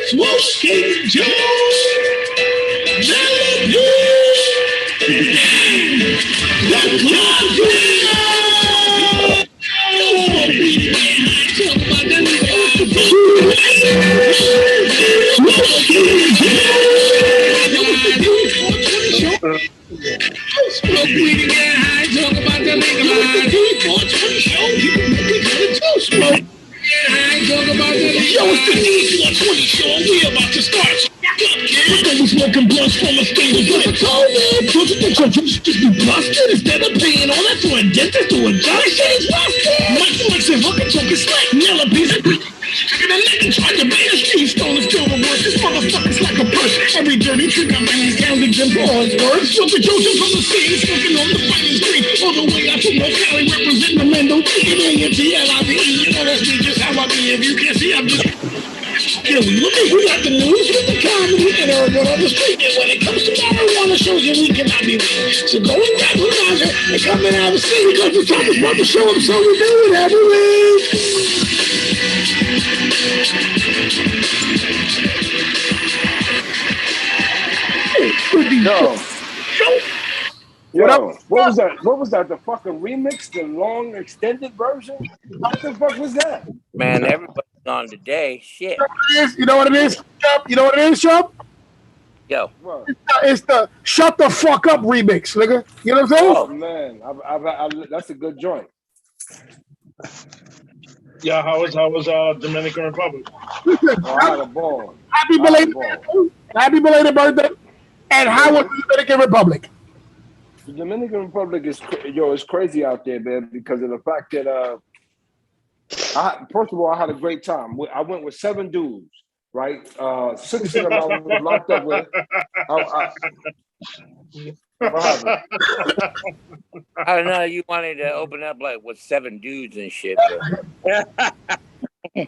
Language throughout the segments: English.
Smoking Joe's Malibu. The club Smoke weed and get high, talk about the nigga line. TheD420 Show, you can really go to two smoke. Get high, talk about the nigga line. Yo, it's the TheD420 Show, we about to start. We're gonna be smoking blunts from a stingle like a tall man. Don't you think you should just be busted instead of paying all that to a dentist or a judge? Shit is busted. Mike likes it, fucking talking slack, nail a piece of and a nigga tried to be a street stone and still the worst. This motherfucker's like a purse. Every dirty trick I man's down to Jim Paul's words. Smoking Trojan from the scene, smoking on the fighting street. All the way out to North Cali, representing the Mendo. TNTLIVE, you know that's me just how I be. If you can't see, I'm just killing. We got the news with the comedy and urban on the street. And when it comes to marijuana shows, we cannot be weak. So go and grab a Roger and come and have a seat because we're talking about the show. So we do it every week. Yo, what was that? What was that? The fucking remix, the long extended version? What the fuck was that? Man, everybody's on today. Shit. You know what it is? You know what it is, Chubb? Yo. It's the Shut the Fuck Up remix, nigga. You know what I'm saying? Oh, man. That's a good joint. Yeah, how was Dominican Republic? Oh, I had a ball. Happy belated birthday. And how was the Dominican Republic? The Dominican Republic is it's crazy out there, man, because of the fact that first of all, I had a great time. I went with 7 dudes, right? 6 of them I was locked up with. What happened? I don't know. You wanted to open up like with 7 dudes and shit.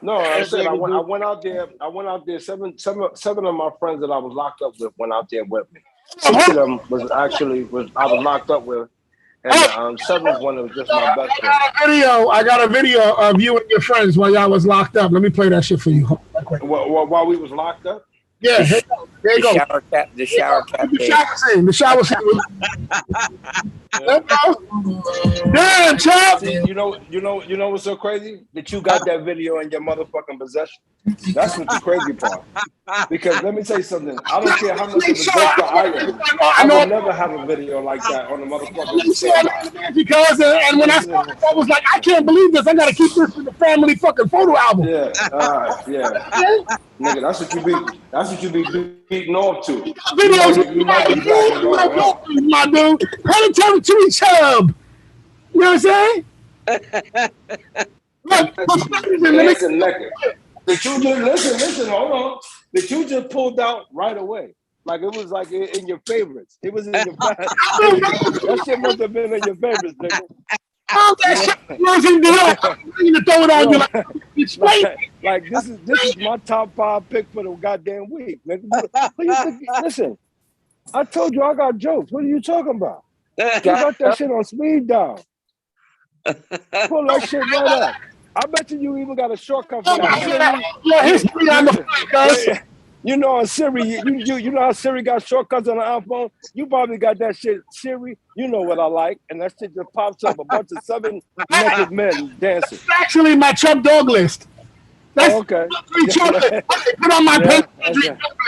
No, I said I went out there. I went out there. Seven of my friends that I was locked up with went out there with me. 6 of them I was locked up with, and 7th one was just my best friend. I got a video of you and your friends while y'all was locked up. Let me play that shit for you. While we was locked up. Yeah, there you go. The shower cap. The shower scene. Damn, Chop. You know what's so crazy? That you got that video in your motherfucking possession. That's what the crazy part. Because let me tell you something. I don't care how much of a gangster I am. I will never have a video like that on the motherfucking. Because and when I saw it, I was like, I can't believe this. I gotta keep this in the family fucking photo album. Yeah, nigga, that's what you be beating off to. My dude, tell to each other. You know what I'm saying? Listen, hold on. That you just pulled out right away. Like it was like in your favorites. It was in your favorites. That shit must have been in your favorites, nigga. Like this is my top 5 pick for the goddamn week, nigga. What you think? Listen, I told you I got jokes. What are you talking about? You got that shit on speed dial. Pull that shit right up. I bet you even got a shortcut for that. History on the you know on Siri, you know how Siri got shortcuts on the iPhone? You probably got that shit, Siri, you know what I like, and that shit just pops up a bunch of 7 naked men dancing. That's actually my Trump dog list. That's okay. Put on my page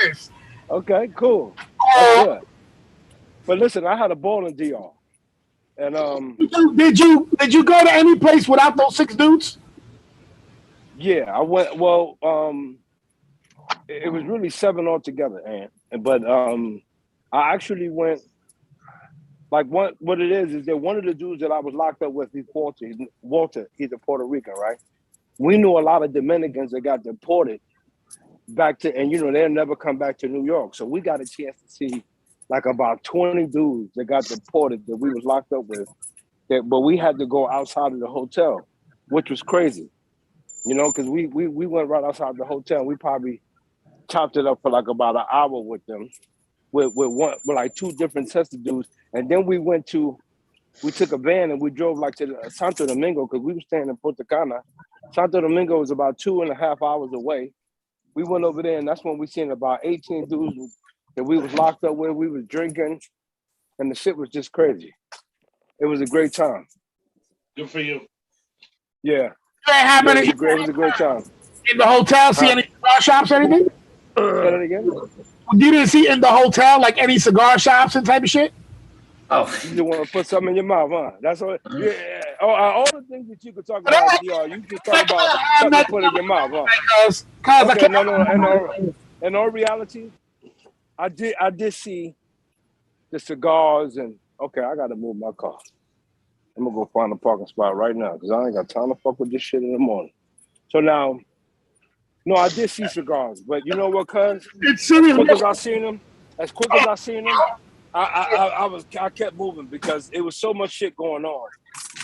list. Okay, cool. That's good. But listen, I had a ball in DR. And did you go to any place without those 6 dudes? Yeah, I went. Well, it was really 7 altogether, but I actually went. Like what it is that one of the dudes that I was locked up with, Walter, he's a Puerto Rican, right? We knew a lot of Dominicans that got deported back to, and they'll never come back to New York. So we got a chance to see like about 20 dudes that got deported that we was locked up with, but we had to go outside of the hotel, which was crazy, because we went right outside the hotel. And we probably chopped it up for like about an hour with them, with like 2 different sets of dudes, and then we went to we took a van and we drove like to the Santo Domingo because we were staying in Punta Cana. Santo Domingo was about 2.5 hours away. We went over there, and that's when we seen about 18 dudes that we was locked up with. We was drinking, and the shit was just crazy. It was a great time. Good for you. Yeah. It was a great time. In the hotel, see any cigar shops, anything? Say that again? You didn't see in the hotel like any cigar shops and type of shit? Oh, you just want to put something in your mouth, huh? That's all. Yeah. All the things that you could talk about, you can talk about something to put in your mouth, huh? Okay, no. In all reality, I did see the cigars, and okay, I got to move my car. I'm gonna go find a parking spot right now because I ain't got time to fuck with this shit in the morning. So now, no, I did see cigars, but you know what, cuz? As quick as I seen them, I kept moving because it was so much shit going on.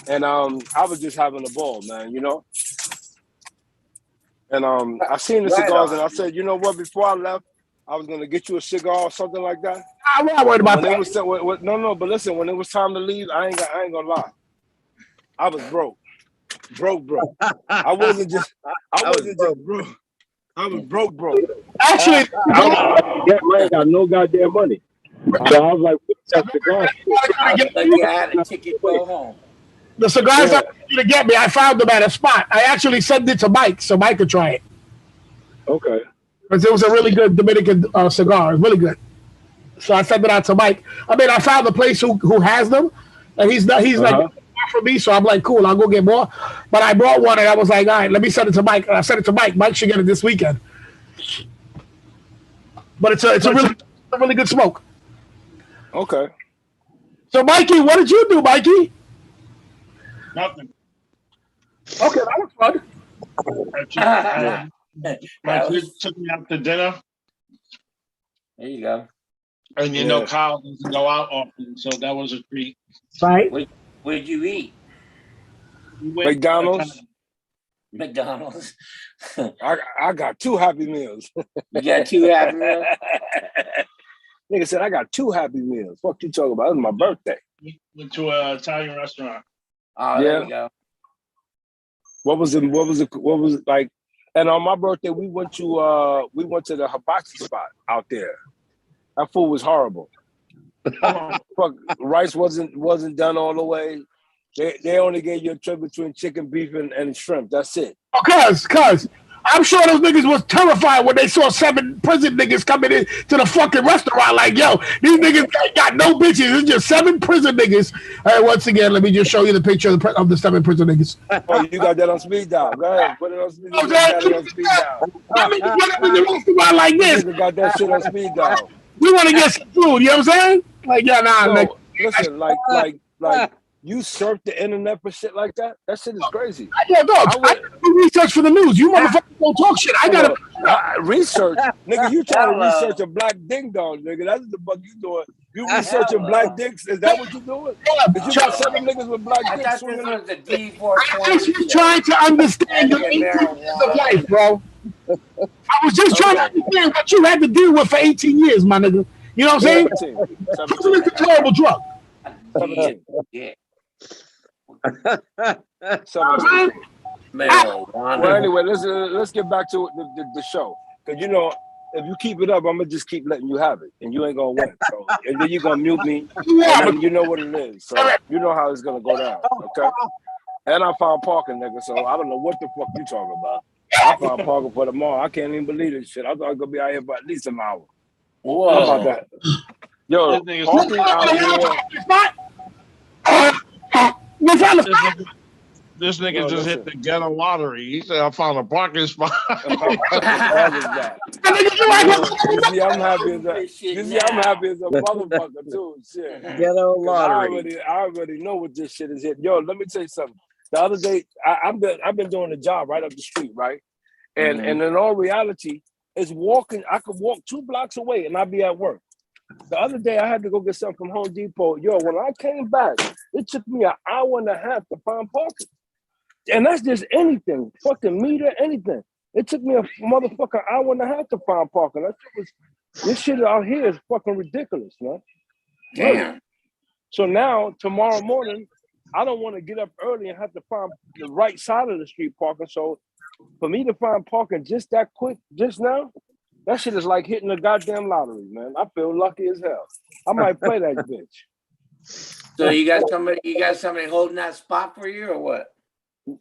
And I was just having a ball, man, you know? And I seen the cigars and I said, you know what, before I left, I was gonna get you a cigar or something like that. I'm not worried about that. But listen, when it was time to leave, I ain't gonna lie. I was broke. I wasn't just broke. I was broke. Actually, I ain't got no goddamn money. So I was like, that cigar. I had a ticket to go home. The cigars that you to get me, I found them at a spot. I actually sent it to Mike so Mike could try it. Okay. Because it was a really good Dominican cigar. It's really good. So I sent it out to Mike. I mean, I found the place who has them, and he's like for me. So I'm like, cool, I'll go get more. But I brought one, and I was like, all right, let me send it to Mike. And I sent it to Mike. Mike should get it this weekend. But it's a really good smoke. Okay. So Mikey, what did you do, Mikey? Nothing. Okay, that was fun. My kids took me out to dinner. There you go. And you know, Kyle doesn't go out often, so that was a treat. Right. Where'd you eat? McDonald's. I got 2 Happy Meals. You got 2 Happy Meals? Nigga said I got 2 Happy Meals. Fuck you talking about? It was my birthday. Went to an Italian restaurant. Oh, there you go. What was it like? And on my birthday, we went to the hibachi spot out there. That food was horrible. Fuck, rice wasn't done all the way. They only gave you a choice between chicken, beef, and shrimp. That's it. Cuz I'm sure those niggas was terrified when they saw 7 prison niggas coming in to the fucking restaurant. Like, yo, these niggas got no bitches. It's just 7 prison niggas. All right, once again, let me just show you the picture of the 7 prison niggas. Oh, you got that on speed dial. Go ahead, put it on speed dial. Got it on speed dial. I mean, you get up in the restaurant like this. You got that shit on speed dial. We want to get some food. You know what I'm saying? Like, yeah, nah. Yo, like, listen, like you surf the internet for shit like that? That shit is crazy. I do research for the news. You motherfuckers don't talk shit. I gotta research, nigga. You trying to research a black ding dong, nigga? That's the fuck you doing. You researching black dicks? Is that what you doing? Did you got 7 niggas with black dicks? I thought this was the D420. I was just trying to understand your 18 years of life, bro. I was just trying to understand what you had to deal with for 18 years, my nigga. You know what I'm saying? 17. It's a terrible drug. 17. Yeah. 17. Marijuana. Well, anyway, let's get back to the show. Because, you know, if you keep it up, I'm going to just keep letting you have it. And you ain't going to win. So, and then you're going to mute me. And then you know what it is. So you know how it's going to go down. Okay? And I found parking, nigga. So I don't know what the fuck you talking about. I found parking for tomorrow. I can't even believe this shit. I thought I was going to be out here for at least an hour. Whoa. How about that? Yo, parking out here. This nigga just hit the ghetto lottery. He said, I found a parking spot. You see, I'm happy as a motherfucker, too. Shit. Ghetto lottery. I already know what this shit is. Yo, let me tell you something. The other day, I've been doing a job right up the street, right? And and in all reality, it's walking. I could walk 2 blocks away and I'd be at work. The other day, I had to go get something from Home Depot. Yo, when I came back, it took me an hour and a half to find parking. And that's just anything, fucking meter, anything. It took me a motherfucking hour and a half to find parking. This shit out here is fucking ridiculous, man. Damn. So now tomorrow morning, I don't want to get up early and have to find the right side of the street parking. So for me to find parking just that quick, just now, that shit is like hitting the goddamn lottery, man. I feel lucky as hell. I might play that bitch. So you got somebody holding that spot for you or what?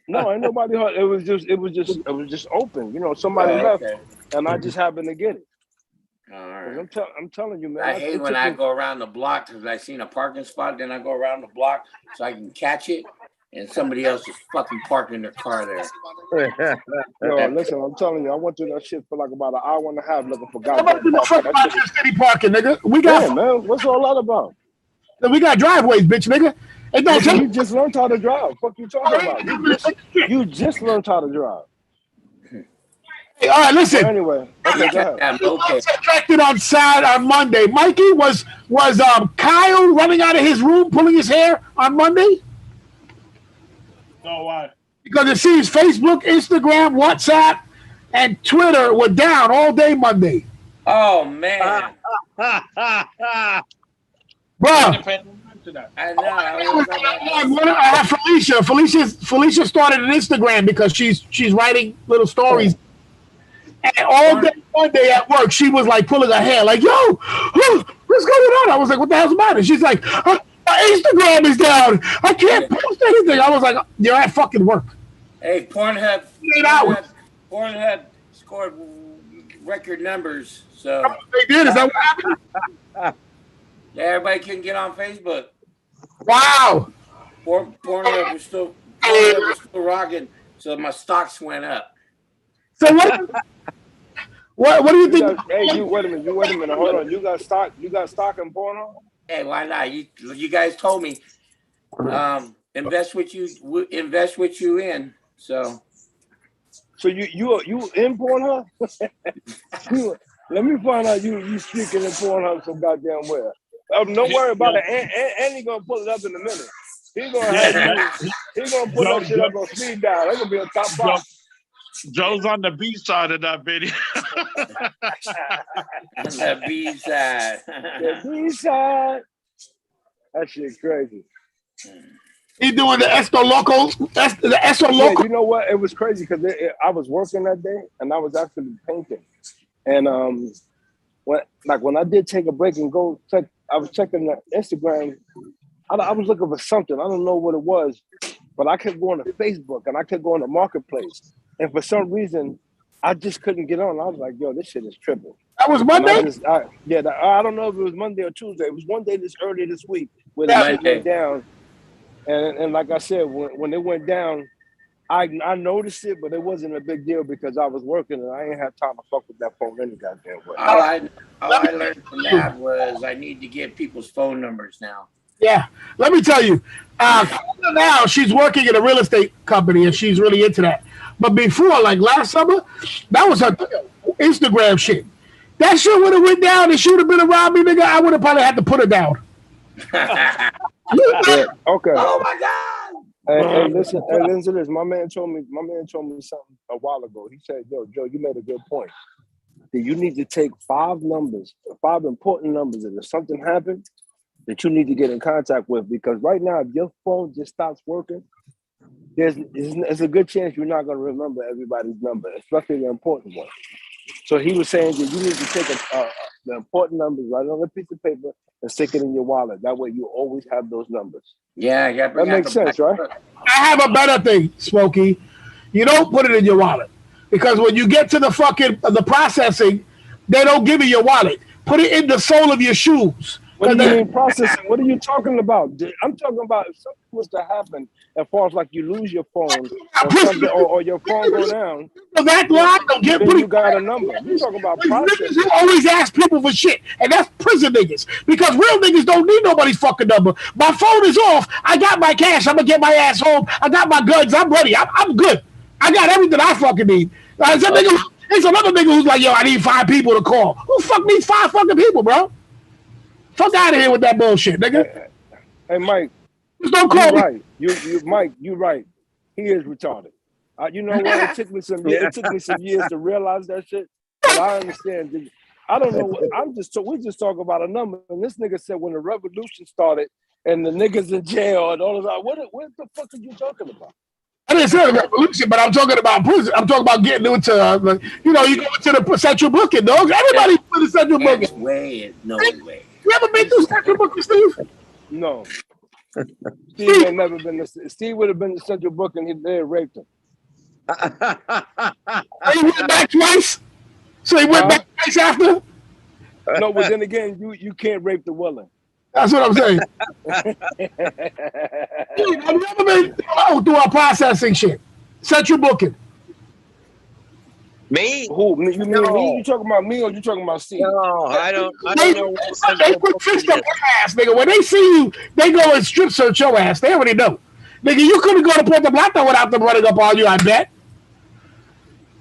No, ain't nobody. It was just open. You know, somebody left, and I just happened to get it. All right. I'm telling you, man. I hate when I go around the block because I seen a parking spot, then I go around the block so I can catch it, and somebody else is fucking parking their car there. Yo, listen, I'm telling you, I went through that shit for like about an hour and a half looking for Nobody goddamn give a fuck parking. about your city parking, nigga. We got man. What's all that about? We got driveways, bitch, nigga. It don't you just learned how to drive. Fuck you talking about? You just learned how to drive. Hey, all right, listen. Well, anyway, okay, go ahead. Okay. Subtracted on Monday. Mikey was Kyle running out of his room, pulling his hair on Monday? No, why? Because it seems Facebook, Instagram, WhatsApp, and Twitter were down all day Monday. Oh man, bro. I know. I have Felicia. Felicia started an Instagram because she's writing little stories. And all day Monday at work, she was like pulling her hair, like, yo, what's going on? I was like, what the hell's the matter? She's like, my Instagram is down. I can't post anything. I was like, you're at fucking work. Hey, Pornhub scored record numbers. So they did. Is that what happened? Yeah, everybody couldn't get on Facebook. Wow. Pornhub was still rocking, so my stocks went up. So what do you think? You wait a minute. Hold on. You got stock in Pornhub? Hey, why not? You guys told me invest what you in. So you in Pornhub? Let me find out you speaking in Pornhub some goddamn where. Don't worry about it. Andy gonna pull it up in a minute. He's gonna put that shit up on speed dial. That's gonna be a top 5. Joe's on the B side of that video. The B side. The B side. That shit's crazy. He doing the Esto Locos. The Esto Loco. Yeah, you know what? It was crazy because I was working that day and I was actually painting. And when I did take a break and go check, I was checking the Instagram. I was looking for something. I don't know what it was, but I kept going to Facebook and I kept going to Marketplace. And for some reason, I just couldn't get on. I was like, yo, this shit is tripping. That was Monday? I don't know if it was Monday or Tuesday. It was one day early this week where the shit went down. And like I said, when it went down, I noticed it, but it wasn't a big deal because I was working and I ain't have time to fuck with that phone any goddamn way. All I learned from that was I need to get people's phone numbers now. Yeah, let me tell you. Now she's working in a real estate company and she's really into that. But before, like last summer, that was her Instagram shit. That shit would have went down and she would have been around me, nigga. I would have probably had to put her down. Yeah, okay. Oh my God. Hey, listen to this. My man told me something a while ago. He said, yo, Joe, you made a good point. That you need to take 5 important numbers, and if something happened, that you need to get in contact with, because right now, if your phone just stops working, there's a good chance you're not going to remember everybody's number, especially the important one. So he was saying that you need to take the important numbers, write it on a piece of paper, and stick it in your wallet. That way you always have those numbers. Yeah, that makes sense, right? I have a better thing, Smokey. You don't put it in your wallet, because when you get to the processing, they don't give you your wallet. Put it in the sole of your shoes. What do you mean processing? What are you talking about? I'm talking about if something was to happen as far as like you lose your phone or your phone go down. That line don't get then you got a number. You talking about processing. Niggas always ask people for shit, and that's prison niggas. Because real niggas don't need nobody's fucking number. My phone is off. I got my cash. I'm gonna get my ass home. I got my guns. I'm ready. I'm good. I got everything I fucking need. There's another nigga who's like, yo, I need 5 people to call. Who the fuck needs 5 fucking people, bro? Fuck out of here with that bullshit, nigga. Hey Mike. Just don't call me. Right. Mike, you're right. He is retarded. You know what? It took me some years to realize that shit. But I understand. I don't know. We just talk about a number. And this nigga said when the revolution started, and the niggas in jail and all of that. What the fuck are you talking about? I didn't say revolution, but I'm talking about prison. I'm talking about getting into, you go into the central booking, dog. Everybody's in the central booking. No way. You ever been through central booking, Steve? No. Steve ain't never been. Steve would have been to central booking. They raped him. He went back twice. So he went back twice after. No, but then again, you can't rape the willing. That's what I'm saying. Dude, I've never been through our processing shit. Central booking. Me? Who? You mean me? You talking about me or you talking about Steve? No, I don't know. They put fist up your ass, nigga. When they see you, they go and strip search your ass. They already know. Nigga, you couldn't go to Puerto Plata without them running up on you, I bet.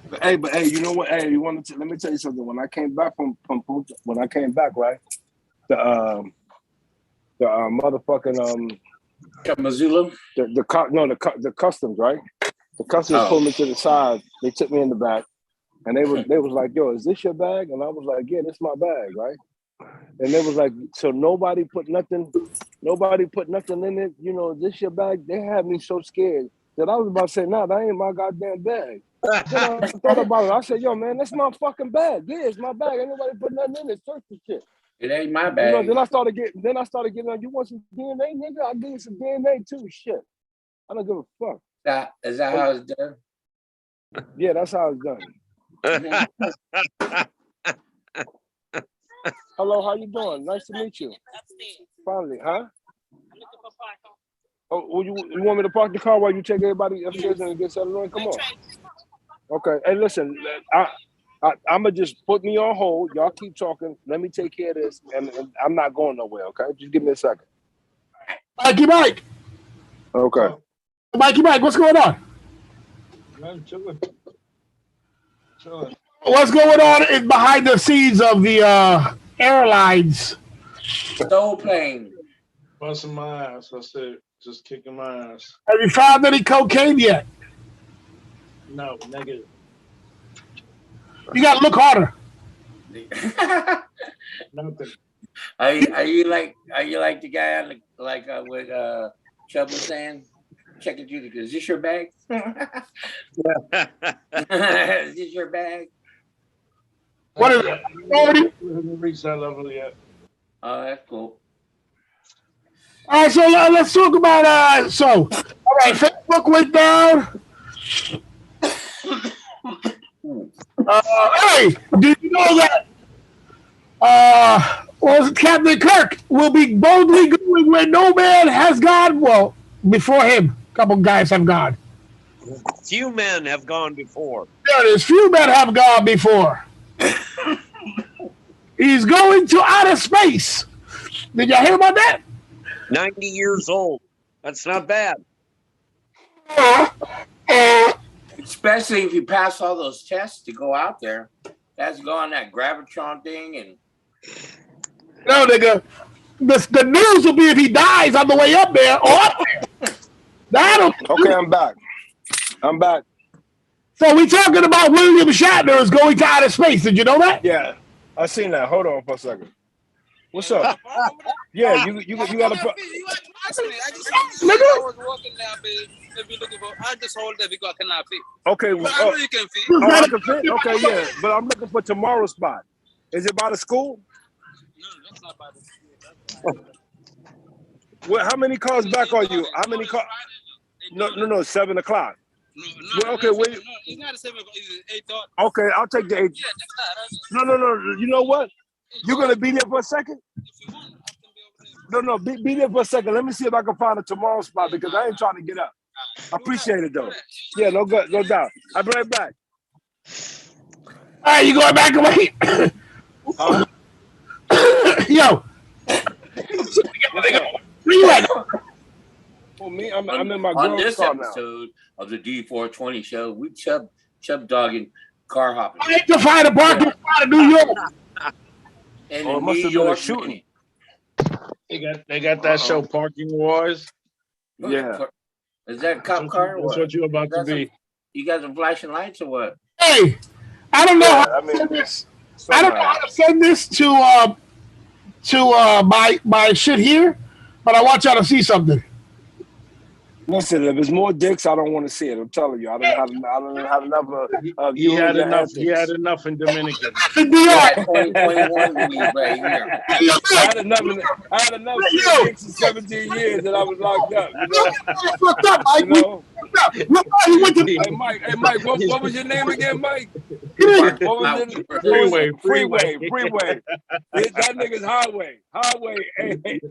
But you know what? Hey, let me tell you something. When I came back right? The motherfucking Missoula? the customs, right? The customs pulled me to the side. They took me in the back, and they was like, "Yo, is this your bag?" And I was like, "Yeah, this is my bag, right?" And they was like, "So nobody put nothing in it. You know, this your bag?" They had me so scared that I was about to say, "Nah, that ain't my goddamn bag." Then I thought about it. I said, "Yo, man, that's my fucking bag. Yeah, it's my bag. Ain't nobody put nothing in it. Search the shit." It ain't my bag. You know, then I started getting on. You want some DNA, nigga? I'll give you some DNA too. Shit, I don't give a fuck. Is that how it's done? Yeah, that's how it's done. Hello, how you doing? Nice to meet you. Finally, huh? Oh, you want me to park the car while you take everybody upstairs and get settled in? Come on. Okay. Hey, listen, I'ma just put me on hold. Y'all keep talking. Let me take care of this, and I'm not going nowhere. Okay, just give me a second. Mikey Mike. Okay. Mikey Mike, what's going on? I'm chilling. What's going on in behind the scenes of the airlines? Soul plane. Busting my ass. That's it. Just kicking my ass. Have you found any cocaine yet? No, negative. You gotta look harder. Nothing. Are you like the guy on the what Chubb was saying? Check it, Judy. Is this your bag? Is this your bag? What is it? We haven't reached that level yet. Oh, that's cool. All right, so let's talk about all right, Facebook went down. Hey, did you know that Captain Kirk will be boldly going where no man has gone? Well, before him, a couple guys have gone. Few men have gone before. There it is. Few men have gone before. He's going to outer space. Did y'all hear about that? 90 years old. That's not bad. Especially if you pass all those tests to go out there. That's go on that gravitron thing and. No, nigga. The news will be if he dies on the way up there or up there. Okay, I'm back. So we talking about William Shatner is going to outer space. Did you know that? Yeah, I seen that. Hold on for a second. What's up? Yeah, you got to. I was walking there, maybe looking for. I just hold there because I cannot fit. Okay, well, I know you can fit. Oh, I can fit. Okay, yeah, but I'm looking for tomorrow's spot. Is it by the school? No, that's not by the school. Well, how many cars back are you? How many cars? No, 7 o'clock. No, okay, wait. No, it's not 7 o'clock. It's 8 o'clock. Okay, I'll take the 8. Yeah, that's not. No. You know what? You're gonna be there for a second? If you want, I can be over there. No, be there for a second. Let me see if I can find a tomorrow spot because I ain't trying to get up. I appreciate it though. Yeah, no doubt. I'll be right back. All right, you going back away? Yo. Where you at? For me, I'm in my on girl's this car now. episode of the D420 show. We chub dogging car hopping. I need to find a parking spot in New York. And it in must New have been a York shooting. They got that show Parking Wars. Yeah. Is that a cop car? That's what you're about to be. You got some flashing lights or what? Hey, I don't know how to send this. I don't know how to send this to my shit here, But I want y'all to see something. Listen, if there's more dicks, I don't want to see it. I'm telling you, I don't have enough of He you had and your enough. He had antics. enough in Dominican. Yeah, 2021 release right here. I had enough seeing dicks in 17 years that I was locked up. You know. Fucked up, Mike. You know. Look, he went to Hey Mike, what was your name again, Mike? Park What was lot it? keeper. Freeway. That nigga's highway. Hey.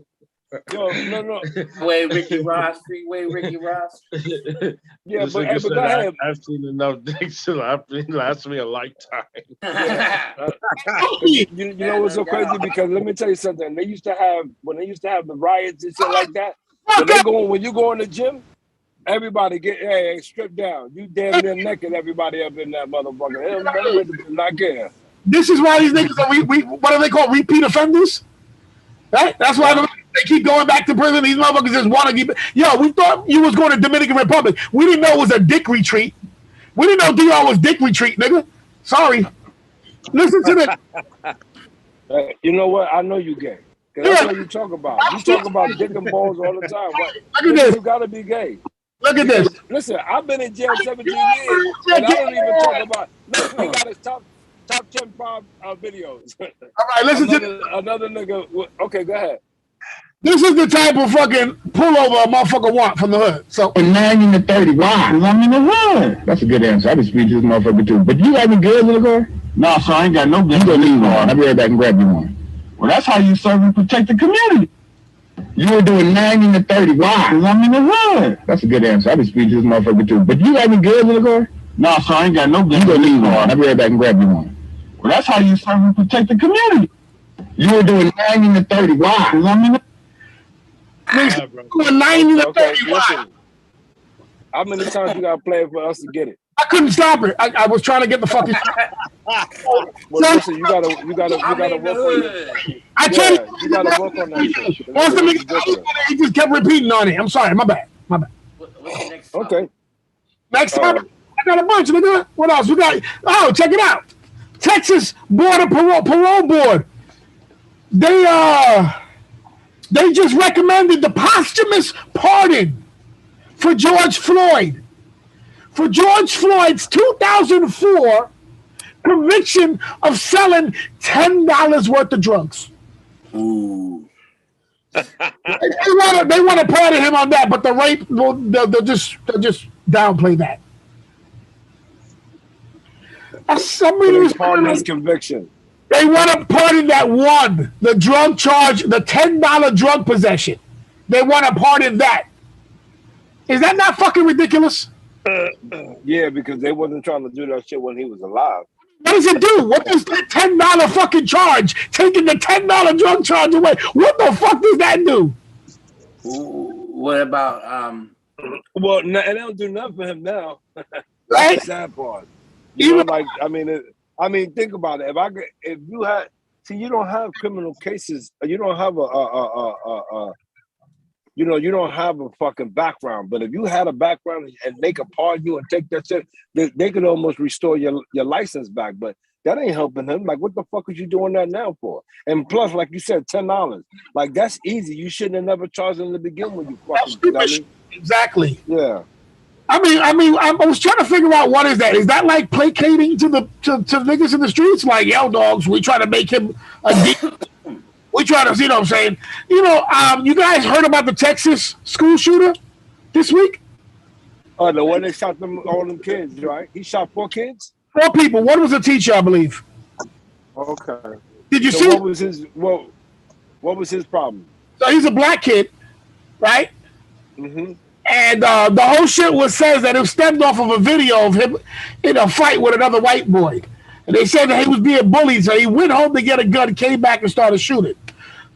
Yo, no. Ricky Ross, Freeway Ricky Ross. Yeah, This but nigga go said, ahead. I've seen enough dicks to last me a lifetime. You know what's so crazy? Because let me tell you something. They used to have the riots and shit like that. When you go in the gym, everybody get stripped down. You damn near naked. Everybody up in that motherfucker. Them not care. This is why these niggas are what are they called? Repeat offenders? Right? That's why they keep going back to prison. These motherfuckers just want to keep. Yo, we thought you was going to Dominican Republic. We didn't know it was a dick retreat. We didn't know DR was dick retreat, nigga. Sorry. Listen to this. You know what? I know you gay. That's what you talk about. You talk about dick and balls all the time. Right? Look at this. You gotta be gay. Look at this. Listen, I've been in jail 17 years, and I don't even talk about. Look, he got his top 10 videos. All right, listen to another nigga. Okay, go ahead. This is the type of fucking pullover a motherfucker want from the hood. So 90 to 30. Why? Because I'm in the hood. That's a good answer. I can speak to this motherfucker too. But you have any girls in the car? No, so I ain't got no guns. You gonna need one. I'll be right back and grab you one. Well, that's how you serve and protect the community. You were doing 90 to 30. Why? Because I'm in the hood. That's a good answer. I can speak to this motherfucker too. But you have any girls in the car? No, so I ain't got no guns. You gonna need one. I'll be right back and grab you one. Well, that's how you serve and protect the community. You were doing 90 to 30. Why? Because I'm in the doing 90 to 30. Listen, how many times you gotta play it for us to get it? I couldn't stop it. I was trying to get the fucking. Well, listen, you gotta work on that. I tell you, you gotta work on that shit. Once the nigga, he just kept repeating on it. I'm sorry, my bad. What's the next topic? Okay. Next time, I got a bunch. Nigga. What else? We got. Oh, check it out. Texas Border Parole Board. They just recommended the posthumous pardon for George Floyd. For George Floyd's 2004 conviction of selling $10 worth of drugs. Ooh. They want to pardon him on that, but the rape, they'll just downplay that. Somebody's pardon his conviction. They want to pardon that one, the drug charge, the $10 drug possession. They want to pardon that. Is that not fucking ridiculous? Yeah, because they wasn't trying to do that shit when he was alive. What does it do? What does that $10 fucking charge? Taking the $10 drug charge away. What the fuck does that do? What about Well, and they don't do nothing for him now. That's Right? the sad part. You know, like I mean, think about it. If you had, you don't have criminal cases. You don't have you don't have a fucking background. But if you had a background and they could pardon you and take that shit, they could almost restore your license back. But that ain't helping him. Like, what the fuck is you doing that now for? And plus, like you said, $10. Like, that's easy. You shouldn't have never charged them to begin with. You fucking. Exactly. Yeah. I was trying to figure out what is that. Is that like placating to niggas in the streets? Like, yo, dogs, we try to make him we try to, you know what I'm saying? You know, you guys heard about the Texas school shooter this week? Oh, the one that shot all them kids, right? He shot 4 kids? 4 people. One was a teacher, I believe. Okay. Did you see? What was his problem? So he's a black kid, right? Mm-hmm. And the whole shit says that it stemmed off of a video of him in a fight with another white boy. And they said that he was being bullied, so he went home to get a gun, came back and started shooting.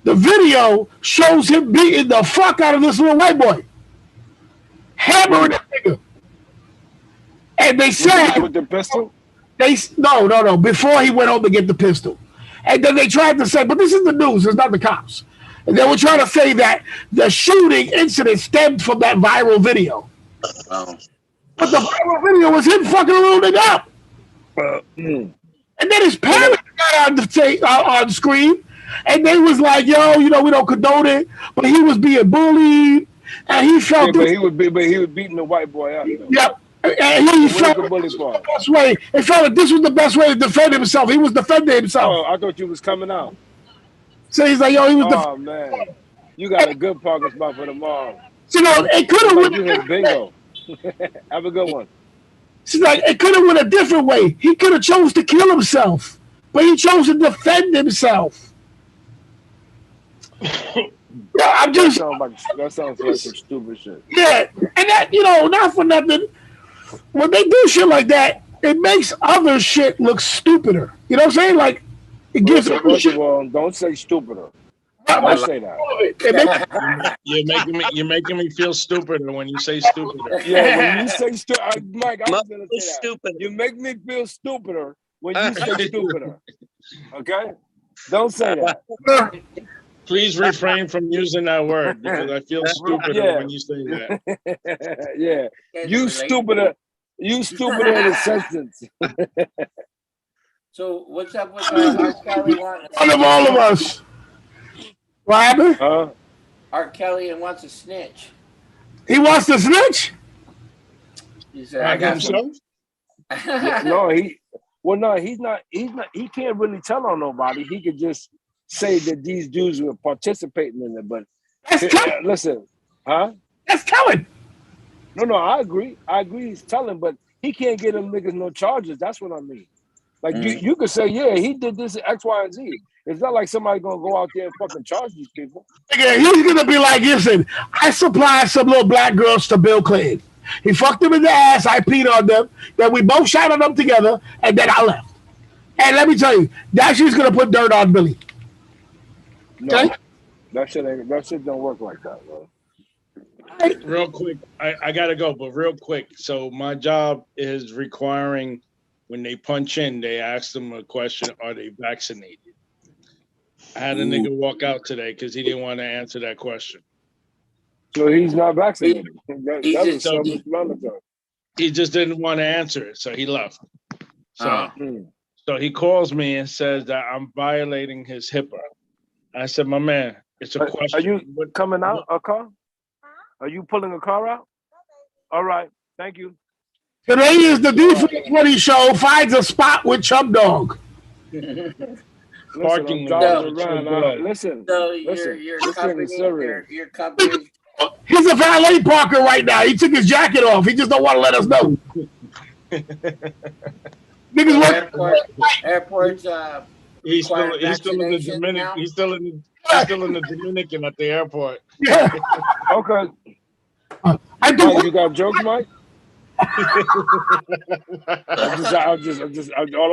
The video shows him beating the fuck out of this little white boy. Hammering that nigga. And they said... With the pistol? No. Before he went home to get the pistol. And then they tried to say, but this is the news, it's not the cops. And they were trying to say that the shooting incident stemmed from that viral video. Oh. But the viral video was him fucking a little nigga up. And then his parents got on screen and they was like, "Yo, we don't condone it," but he was being bullied, and he felt but he was beating the white boy up. Though. Yep. And he felt the bully part? The best way. He felt that this was the best way to defend himself. He was defending himself. Oh, I thought you was coming out. So he's like, "Yo, he was." Oh man, you got a good parking spot for tomorrow. So it could have you hit bingo. Have a good one. She's like, it could have went a different way. He could have chose to kill himself, but he chose to defend himself. Yeah, I'm just. That sounds like some stupid shit. Yeah, and that not for nothing. When they do shit like that, it makes other shit look stupider. You know what I'm saying? Like it gives. First of all, don't say stupider. Don't say that. You're making me feel stupider when you say stupider. Yeah, when you say stupider, Mike, I was gonna say stupid. You make me feel stupider when you say stupider. Okay, don't say that. Please refrain from using that word because I feel stupider when you say that. Yeah, you stupider. You stupider in a sentence. So what's up with R. Kelly? One of all of us. What happened? R. Kelly wants to snitch. He wants to snitch? He said, "I got some." No, he's not. He can't really tell on nobody. He could just say that these dudes were participating in it. But listen, That's telling. No, I agree. He's telling, but he can't get them niggas no charges. That's what I mean. Like you could say, yeah, he did this X, Y, and Z. It's not like somebody gonna go out there and fucking charge these people. Yeah, he's gonna be like, listen, I supplied some little black girls to Bill Clinton. He fucked them in the ass. I peed on them. Then we both shot on them together, and then I left. And let me tell you, that shit's gonna put dirt on Billy. Okay? No, that shit don't work like that, bro. Real quick, I gotta go, but real quick. So my job is requiring when they punch in, they ask them a question: are they vaccinated? I had a nigga walk out today because he didn't want to answer that question. So he's not vaccinated. He just didn't want to answer it, so he left. So he calls me and says that I'm violating his HIPAA. I said, my man, it's a question. Are you coming out a car? Are you pulling a car out? All right, thank you. Today is the D420 show finds a spot with Chum Dog. Parking listen. So your company. He's a valet parker right now. He took his jacket off. He just don't want to let us know. Niggas Airports. He's still in the Dominican. He's still in the Dominican at the airport. Yeah. Okay. Mike, you got jokes, Mike? All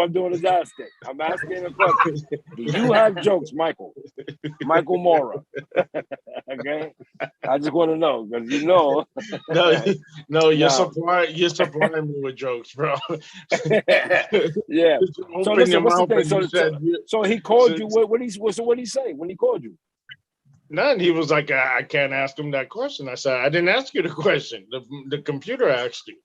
I'm doing is asking. I'm asking a question. Do you have jokes, Michael Mora? Okay, I just want to know because you're supplying me with jokes, bro. Yeah. So listen, what's the thing? So he called you. What did he say when he called you? None. He was like, I can't ask him that question. I said, I didn't ask you the question. The computer asked you.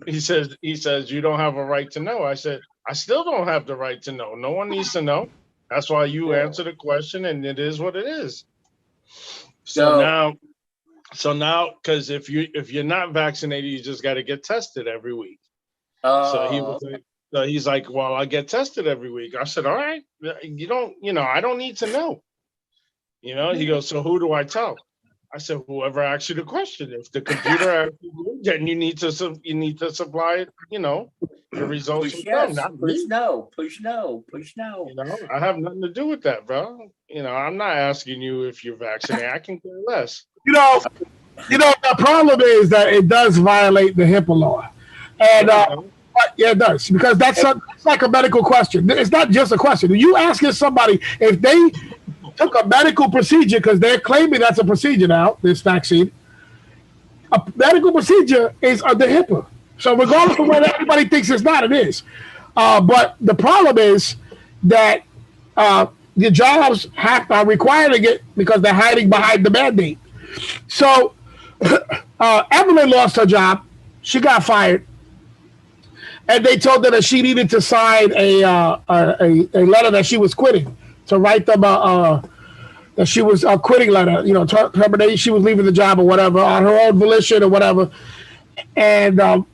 He says, you don't have a right to know. I said, I still don't have the right to know. No one needs to know. That's why you answer the question, and it is what it is. So now, because if you're not vaccinated, you just got to get tested every week. So he's like, well, I get tested every week. I said, all right, I don't need to know. He goes, so who do I tell? I said, whoever asks you the question. If the computer asks you, then you need to supply it, the results. Push no. I have nothing to do with that, bro. I'm not asking you if you're vaccinated. I can care less. The problem is that it does violate the HIPAA law. And yeah, it does, because that's like a medical question. It's not just a question. You asking somebody if they took a medical procedure, because they're claiming that's a procedure now, this vaccine. A medical procedure is under HIPAA. So regardless of whether everybody thinks it's not, it is. But the problem is that the jobs are requiring it because they're hiding behind the mandate. So Evelyn lost her job. She got fired. and they told her that she needed to sign a letter that she was quitting, to write them that she was a quitting letter, you know, termination. She was leaving the job or whatever on her own volition or whatever. And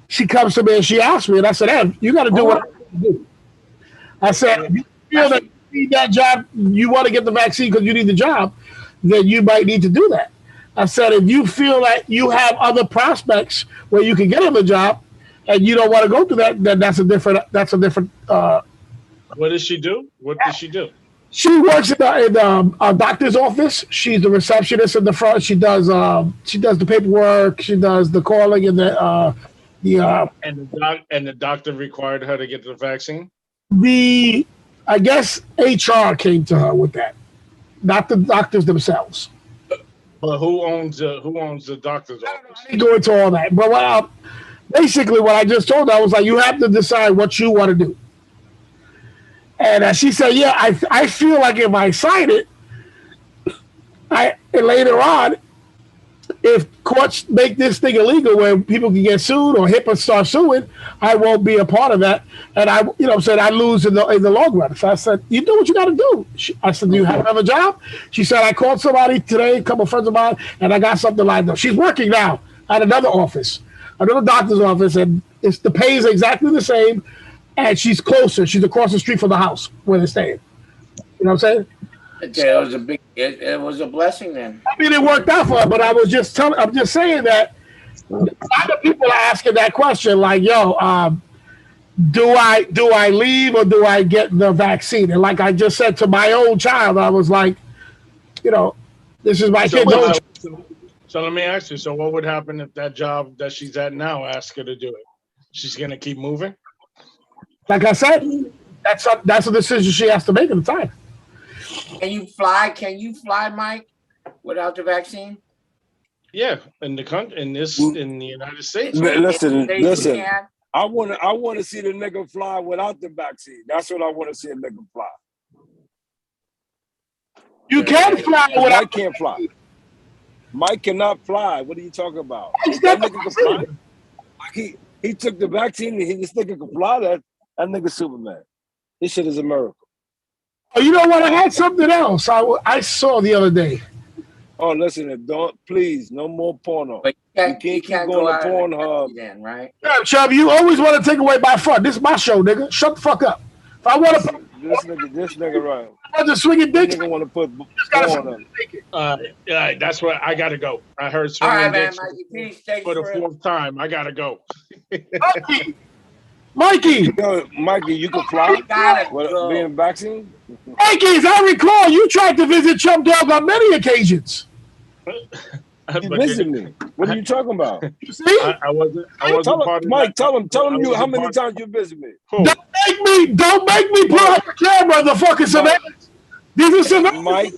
she comes to me and she asked me, and I said, "Hey, you got to do what I do." I said, "If you feel that you need that job, you want to get the vaccine because you need the job, then you might need to do that." I said, "If you feel that you have other prospects where you can get on the job, and you don't want to go through that, then that's a different." What does she do? What does she do? She works in a doctor's office. She's the receptionist in the front. She does the paperwork. She does the calling and the And the doctor required her to get the vaccine. I guess HR came to her with that, not the doctors themselves. But who owns the doctor's office? I didn't go into all that, but basically what I just told her, I was like, you have to decide what you want to do. And she said, "Yeah, I feel like if I sign it, and later on, if courts make this thing illegal where people can get sued or HIPAA start suing, I won't be a part of that. And I lose in the long run." So I said, "You do what you got to do." I said, "Do you have another job?" She said, "I called somebody today, a couple of friends of mine, and I got something lined up." She's working now at another office, another doctor's office, and the pay is exactly the same. And she's closer. She's across the street from the house where they're staying. You know what I'm saying? It was a blessing then. I mean, it worked out for her, but I'm just saying that a lot of people are asking that question, like, "Yo, do I leave or do I get the vaccine?" And like I just said to my own child, I was like, you know, this is my kid. So let me ask you. So what would happen if that job that she's at now asks her to do it? She's gonna keep moving. Like I said, that's a decision she has to make at the time. Can you fly? Can you fly, Mike, without the vaccine? Yeah, in the United States. Listen. I want to see the nigga fly without the vaccine. That's what I want to see a nigga fly. You can fly without. Mike can't fly. Mike cannot fly. What are you talking about? That nigga can fly. He took the vaccine and this nigga can fly. That nigga Superman. This shit is a miracle. Oh, you know what? I had something else I saw the other day. Oh, listen, please, no more porno. But you can't keep going to Pornhub. Then, right? Yeah, Chubb, you always want to take away my fun. This is my show, nigga. Shut the fuck up. If I want to this nigga right. I want to swing it dick. Nigga want to put porn on. Yeah, that's what I gotta go. I heard swinging dicks for the fourth time. I gotta go. Mikey, you can fly with being vaccine? Mikey, as I recall, you tried to visit Chump Dog on many occasions. You visit me. What are you talking about? You see? I wasn't part of Mike, tell him you how many times you visit me. Don't make me pull out the camera, the fucking surveillance. These are surveillance. Mike,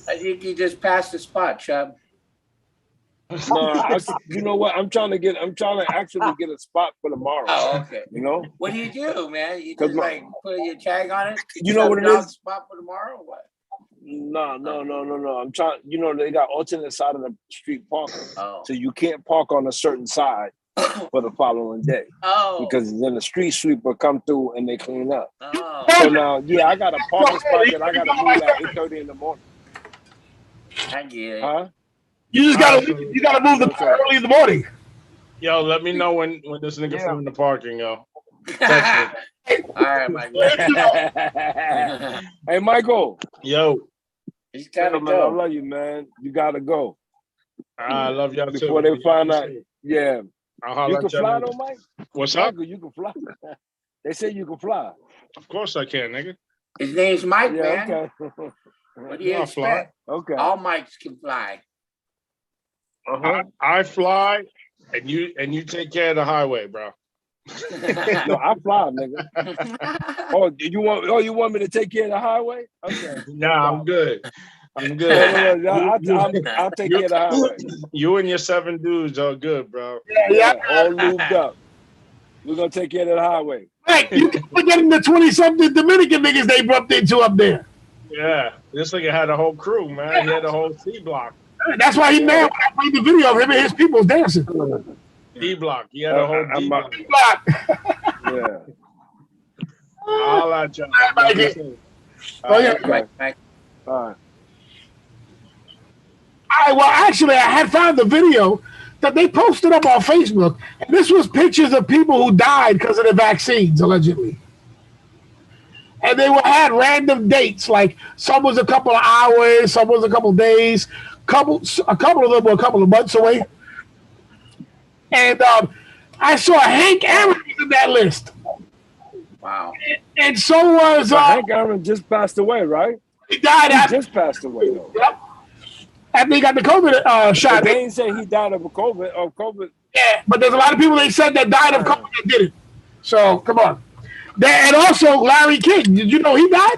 I think you just passed the spot, Chubb. No, you know what? I'm trying to actually get a spot for tomorrow. Oh, okay. You know? What do you do, man? You just like put your tag on it? You know what it is? Spot for tomorrow or what? No. I'm trying. You know, they got alternate side of the street parking, so you can't park on a certain side for the following day. Oh, because then the street sweeper come through and they clean up. Oh. So now, I got a parking spot that I got to move at 8:30 in the morning. I get it. Huh? You just gotta move the car early in the morning. Yo, let me know when this nigga from the parking, yo. All right, Michael. Hey, Michael. Yo. It's time to man, go. I love you, man. You gotta go. I love y'all too. Before they find out, yeah. You can fly though, Mike? What's up? Michael, you can fly. They say you can fly. Of course I can, nigga. His name's Mike, man. Okay. What do you expect? Okay. All Mikes can fly. I fly, and you take care of the highway, bro. No, I fly, nigga. You want me to take care of the highway? Okay. Nah, I'm good. I'm good. I'll take care of the highway. You and your 7 dudes are good, bro. Yeah, all lubed up. We're gonna take care of the highway. Hey, you keep forgetting the 20-something Dominican niggas they bumped into up there. Yeah, this nigga had a whole crew, man. He had a whole C block. That's why he mad when I played the video of him and his people dancing. D block. He had a whole D block. I'll at you. Oh yeah. Right. All right. Well, actually, I had found the video that they posted up on Facebook, and this was pictures of people who died because of the vaccines, allegedly. And they had random dates, like some was a couple of hours, some was a couple of days, a couple of them were a couple of months away. And I saw Hank Aaron in that list. Wow. And so was Hank Aaron just passed away, right? He died after just passed away though. Yep. After he got the COVID shot. But they didn't say he died of COVID. Yeah, but there's a lot of people they said that died of COVID that didn't. So come on. And also Larry King. Did you know he died?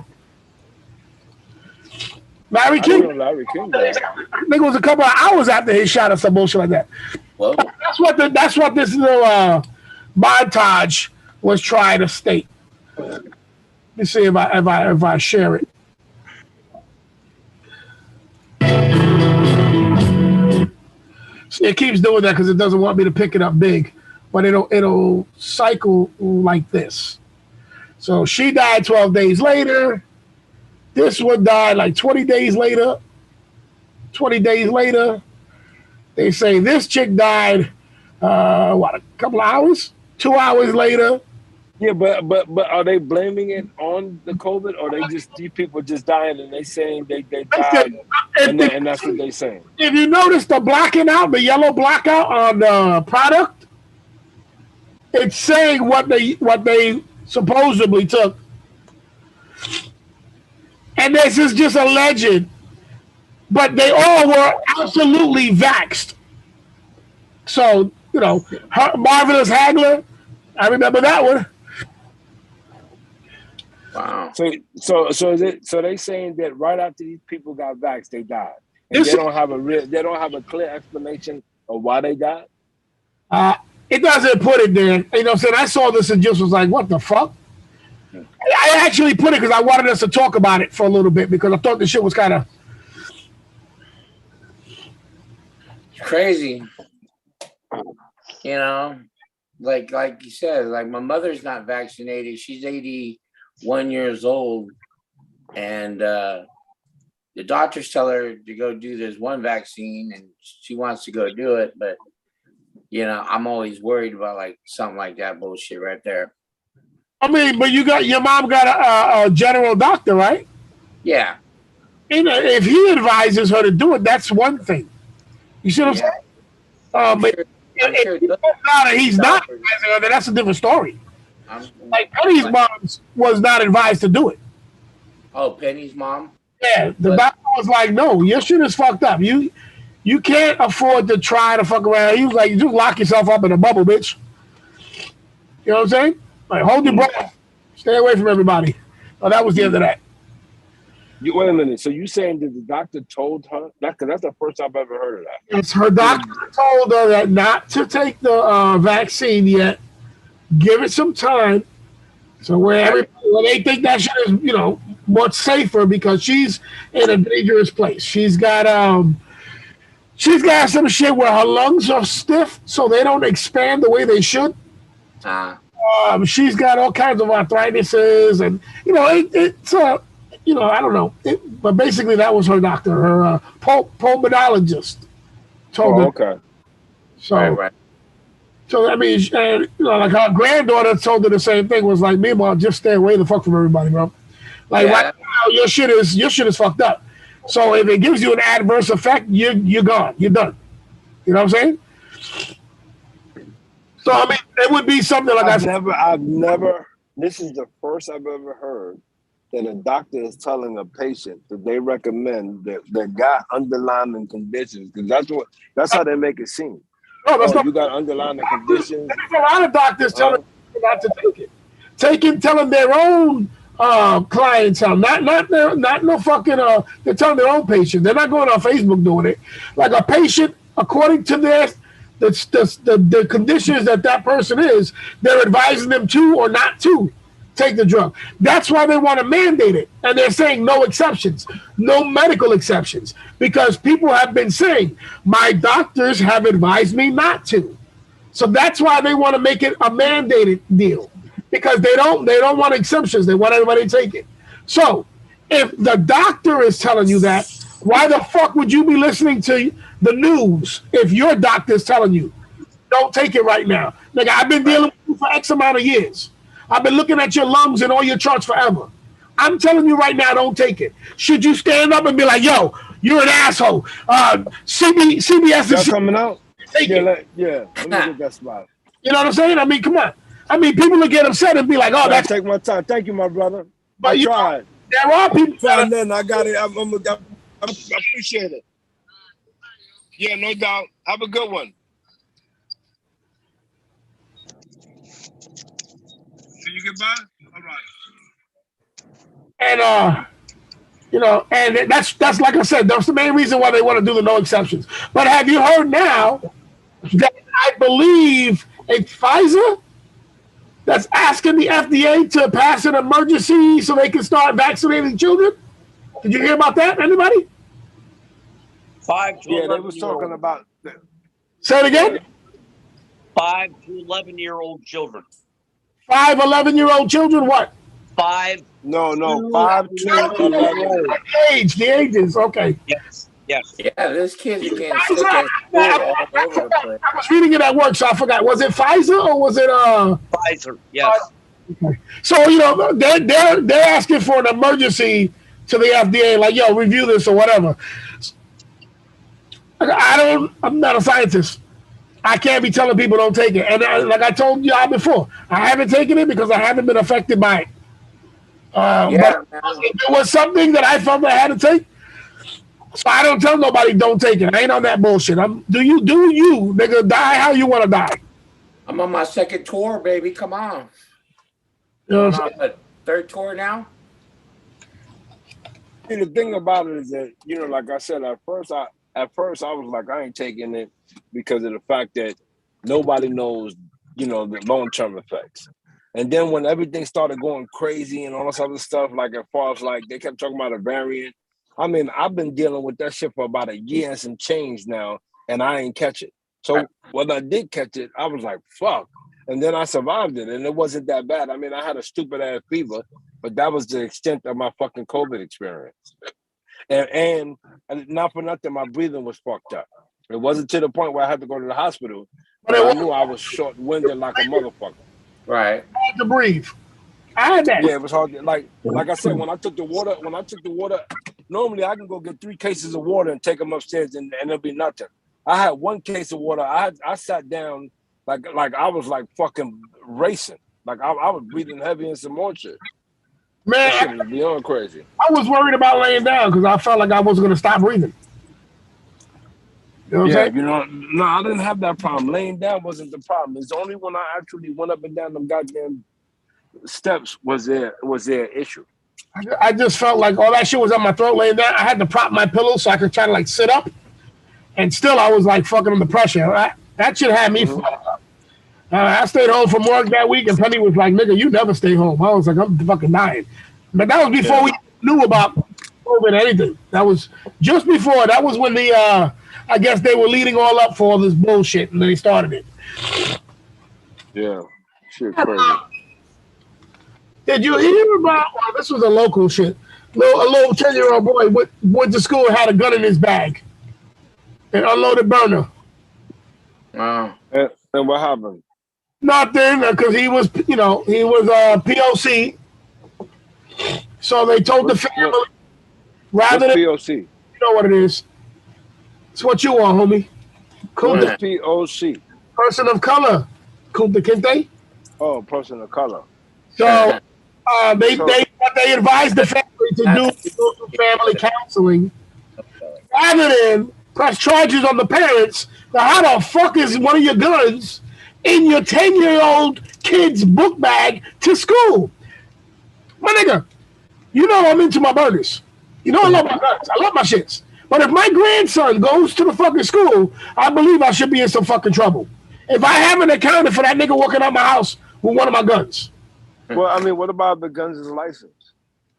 Larry King. Larry King died. I think it was a couple of hours after his shot or some bullshit like that. Whoa. That's what this little montage was trying to state. Let me see if I share it. See, it keeps doing that because it doesn't want me to pick it up big, but it'll cycle like this. So she died 12 days later. This one died like 20 days later. 20 days later, they say this chick died. A couple of hours? 2 hours later. Yeah, but are they blaming it on the COVID, or these people just dying and they saying they died, and that's what they saying? If you notice the blacking out, the yellow blackout on the product, it's saying what they supposedly took, and this is just alleged, but they all were absolutely vaxxed. So Marvelous Hagler, I remember that one. Wow. So they saying that right after these people got vaxxed, they died. And they don't have a clear explanation of why they died? It doesn't put it there. You know what I'm saying? I saw this and just was like, what the fuck? I actually put it because I wanted us to talk about it for a little bit because I thought the shit was kind of crazy. Like you said, like my mother's not vaccinated. She's 81 years old, and the doctors tell her to go do this one vaccine, and she wants to go do it, but I'm always worried about like something like that bullshit right there. I mean, but your mom got a general doctor, right? Yeah. If he advises her to do it, that's one thing. You see what I'm saying? But he's not advising her, then that's a different story. Like Penny's mom was not advised to do it. Oh, Penny's mom? Yeah, the doctor was like, no, your shit is fucked up. You can't afford to try to fuck around. He was like, you just lock yourself up in a bubble, bitch. You know what I'm saying? Like, hold your breath. Stay away from everybody. Oh, that was the end of that. Wait a minute. So you saying that the doctor told her that? Because that's the first time I've ever heard of that. It's her doctor told her that not to take the vaccine yet. Give it some time. So where they think that shit is, much safer because she's in a dangerous place. She's got some shit where her lungs are stiff, so they don't expand the way they should. She's got all kinds of arthritises, and it's I don't know. But basically, that was her doctor, her pulmonologist, told her. Okay. So, right. So I mean, like her granddaughter told her the same thing. Was like, meanwhile, just stay away the fuck from everybody, bro. Like right now, your shit is fucked up. So if it gives you an adverse effect, you're gone. You're done. You know what I'm saying? So I mean, it would be something like I've never. This is the first I've ever heard that a doctor is telling a patient that they recommend that got underlying conditions, because that's how they make it seem. No, that's not. You got underlying conditions. There's a lot of doctors telling people not to take it. Telling their own clientele, not no fucking. They're telling their own patient. They're not going on Facebook doing it. Like a patient, according to the conditions that person is, they're advising them to or not to take the drug. That's why they want to mandate it. And they're saying no exceptions, no medical exceptions, because people have been saying, my doctors have advised me not to. So that's why they want to make it a mandated deal. because they don't want exemptions. They want everybody to take it. So if the doctor is telling you that, why the fuck would you be listening to the news if your doctor is telling you don't take it right now? Nigga, I've been dealing with you for X amount of years. I've been looking at your lungs and all your charts forever. I'm telling you right now, don't take it. Should you stand up and be like, yo, you're an asshole? CBS Y'all is coming out? take it. Let me get that spot. You know what I'm saying? I mean, come on. I mean, people will get upset and be like, "Oh, that's." Take my time. Thank you, my brother. But I tried. There are people. Then I got it. I appreciate it. Yeah, no doubt. Have a good one. See you goodbye. All right. And and that's like I said, that's the main reason why they want to do the no exceptions. But have you heard now that I believe it's Pfizer that's asking the FDA to pass an emergency so they can start vaccinating children? Did you hear about that? Anybody? 5 to 11 they was talking about that. Say it again. 5 to 11-year-old children. 5 11-year-old children. What? 5. No. 5 to 11. The ages. Okay. Yes. Yeah, this kid's getting sick at school all over the place. I was reading it at work, so I forgot. Was it Pfizer or was it Pfizer? Yes. Okay. So they're asking for an emergency to the FDA, like, yo, review this or whatever. I'm not a scientist. I can't be telling people don't take it. And like I told y'all before, I haven't taken it because I haven't been affected by it. But if it was something that I felt I had to take, so I don't tell nobody don't take it. I ain't on that bullshit. Do you, nigga, die how you want to die. I'm on my second tour, baby. Come on. You know what I'm saying? Third tour now? See, the thing about it is that, like I said, at first I was like, I ain't taking it because of the fact that nobody knows, the long-term effects. And then when everything started going crazy and all this other stuff, like as far as like they kept talking about a variant. I mean, I've been dealing with that shit for about a year and some change now, and I ain't catch it. So when I did catch it, I was like, fuck. And then I survived it, and it wasn't that bad. I mean, I had a stupid-ass fever, but that was the extent of my fucking COVID experience. And not for nothing, my breathing was fucked up. It wasn't to the point where I had to go to the hospital, but I knew I was short-winded like a motherfucker. Right. Hard to breathe. I had that. Yeah, it was hard. Like I said, when I took the water, normally I can go get 3 cases of water and take them upstairs, and it'll be nothing. I had 1 case of water. I sat down like I was like fucking racing. Like I was breathing heavy and some more shit. Man, that shit was beyond crazy. I was worried about laying down because I felt like I wasn't gonna stop breathing. You know what I'm saying? No, I didn't have that problem. Laying down wasn't the problem. It's only when I actually went up and down them goddamn steps was their issue. I just felt like all that shit was on my throat laying down. I had to prop my pillow so I could try to like sit up, and still I was like fucking under pressure. That shit had me fucked up. I stayed home from work that week, and Penny was like, "Nigga, you never stay home." I was like, "I'm fucking dying," but that was before we knew about COVID or anything. That was just before. That was when the I guess they were leading all up for all this bullshit, and then they started it. Yeah, shit crazy. Did you hear about? Well, this was a local shit. A little 10-year-old boy went to school, had a gun in his bag, an unloaded burner. Wow. And what happened? Nothing, because he was POC. So they told the family rather than POC. You know what it is. It's what you are, homie. Kunta. POC. Person of color. Kunta Kinte. Oh, person of color. So they advised the family to do family counseling rather than press charges on the parents. Now, how the fuck is one of your guns in your 10-year-old kid's book bag to school? My nigga, you know I'm into my burgers. You know I love my guns. I love my shits. But if my grandson goes to the fucking school, I believe I should be in some fucking trouble. If I haven't accounted for that nigga walking out my house with one of my guns. Well, I mean, what about the guns is licensed?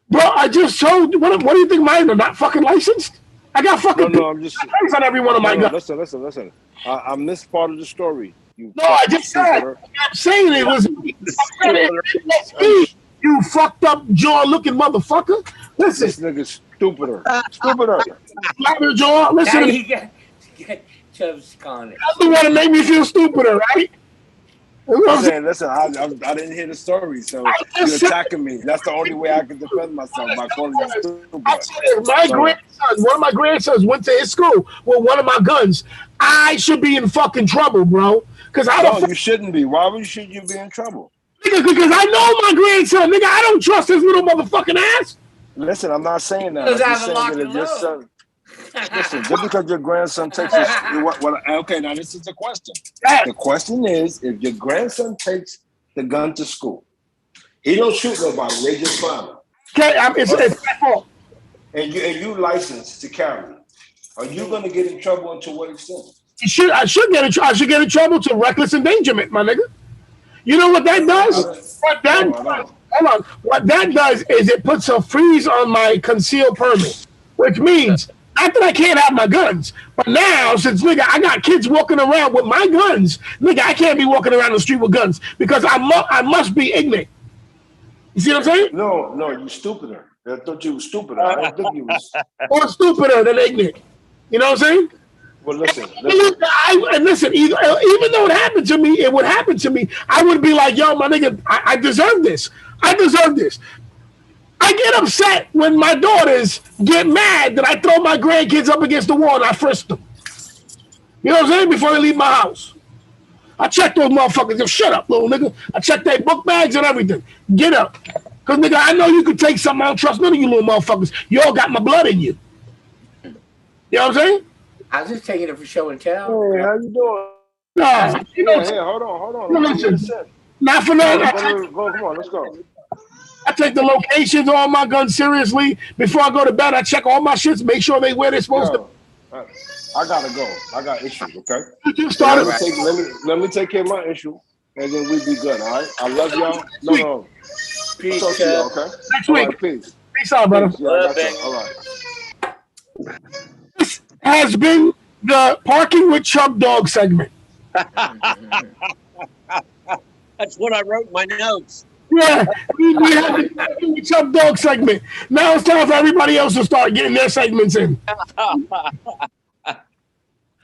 Bro, I just told you. What do you think mine are not fucking licensed? I got fucking I'm just on every one of my guns. Listen. I missed part of the story. I just said. I'm saying it was. Steve, you fucked up jaw looking motherfucker. Listen, This nigga's stupider. slap your jaw. Listen, Now to you me. got Chubb's calling it. That's the one to make me feel stupider, right? You know what I'm I'm saying? saying, listen, I didn't hear the story, so I you're just said, attacking me. That's the only way I can defend myself by calling you stupid. I said if my Go ahead. grandson, one of my grandsons went to his school with one of my guns, I should be in fucking trouble, bro. Because how the No, fuck, you shouldn't be. Why should you be in trouble? nigga, because I know my grandson, nigga, I don't trust his little motherfucking ass. Listen, I'm not saying that. Goes I'm out just the saying lock that and if your load. son, listen, just because your grandson takes his, okay, now this is the question. The question is, if your grandson takes the gun to school, he don't shoot nobody, they just find him. Okay, it's my fault. And you licensed to carry. Are you gonna get in trouble and to what extent? I should get in trouble to reckless endangerment, my nigga. You know what that does? Hold on. What that does is it puts a freeze on my concealed permit, which means not that I can't have my guns, but now since nigga I got kids walking around with my guns, nigga I can't be walking around the street with guns because I must be ignorant. You see what I'm saying? No, you stupider. I thought you was stupider. I didn't think you was. More stupider than ignorant. You know what I'm saying? Well, listen. And listen, even though it happened to me, it would happen to me. I would be like, yo, my nigga, I deserve this. I deserve this. I get upset when my daughters get mad that I throw my grandkids up against the wall and I frisk them. You know what I'm saying? Before they leave my house. I check those motherfuckers. Yo, shut up, little nigga. I check their book bags and everything. Get up. Because, nigga, I know you could take something. I don't trust none of you little motherfuckers. You all got my blood in you. You know what I'm saying? I was just taking it for show and tell. Hey, how you doing? Nah, you know, Hey, hold on. No, listen, not for nothing. Come on, let's go. I take the locations of all my guns seriously. Before I go to bed, I check all my shits, make sure they where they're supposed to. I gotta go. I got issues, okay? You started. Let me take care of my issue, and then we be good, all right? I love y'all. No. Peace, talk to y'all, okay? Next All week. right, peace. Peace out, brother. Peace. Yeah, I got y'all. All right. This has been the Parking with Chub Dog segment. That's what I wrote in my notes. Yeah, we have the Parking with Chub Dog segment. Now it's time for everybody else to start getting their segments in.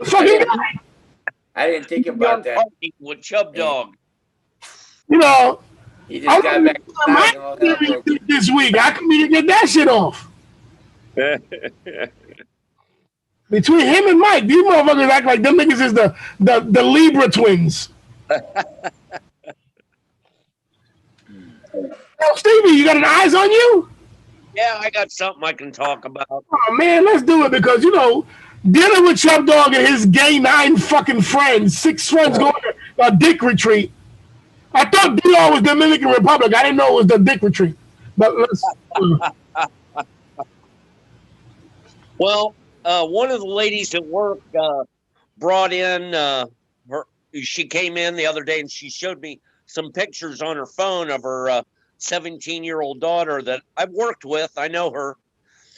Fucking guy. I didn't think about that. With Chub Dog. You know, He just got back and all that broke. this week. How come we didn't get that shit off? Between him and Mike, these motherfuckers act like them niggas is the Libra twins. Oh, Stevie, you got an eyes on you? Yeah, I got something I can talk about. Oh man, let's do it because you know, dealing with Chub Dog and his gay 9 fucking friends, 6 friends going to a dick retreat. I thought DR was Dominican Republic. I didn't know it was the dick retreat. But let's. Well, one of the ladies at work brought in her. She came in the other day and she showed me some pictures on her phone of her 17-year-old daughter that I've worked with. I know her.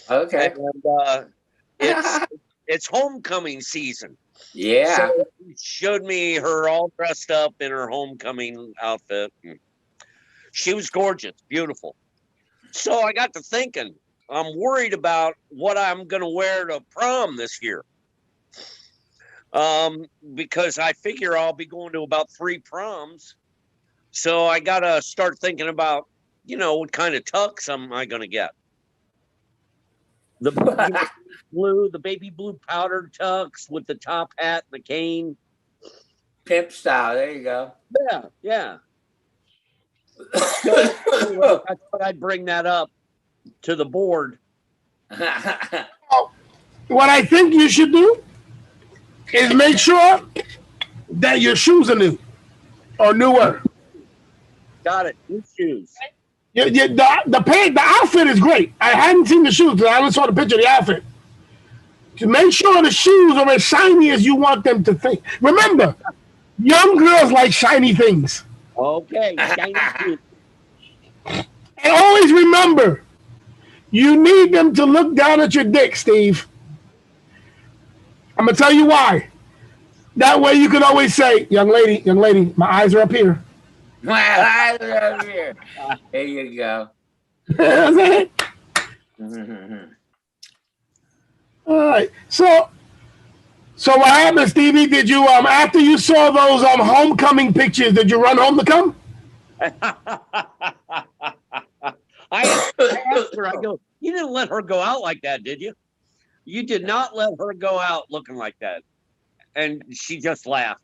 Okay. And it's homecoming season. Yeah. So she showed me her all dressed up in her homecoming outfit. She was gorgeous, beautiful. So I got to thinking, I'm worried about what I'm going to wear to prom this year. Because I figure I'll be going to about 3 proms. So I got to start thinking about, what kind of tux am I going to get? The baby blue powdered tux with the top hat and the cane. Pimp style. There you go. Yeah. So, I thought I'd bring that up to the board. What I think you should do is make sure that your shoes are new or newer. Got it. New shoes. The outfit is great. I hadn't seen the shoes. I only saw the picture of the outfit. To make sure the shoes are as shiny as you want them to think. Remember, young girls like shiny things. Okay. Shiny shoes. And always remember, you need them to look down at your dick, Steve. I'm going to tell you why. That way you can always say, young lady, my eyes are up here. There you go. All right. So what happened, Stevie? Did you after you saw those homecoming pictures, did you run home to come? I asked her, I go, you didn't let her go out like that, did you? You did not let her go out looking like that. And she just laughed.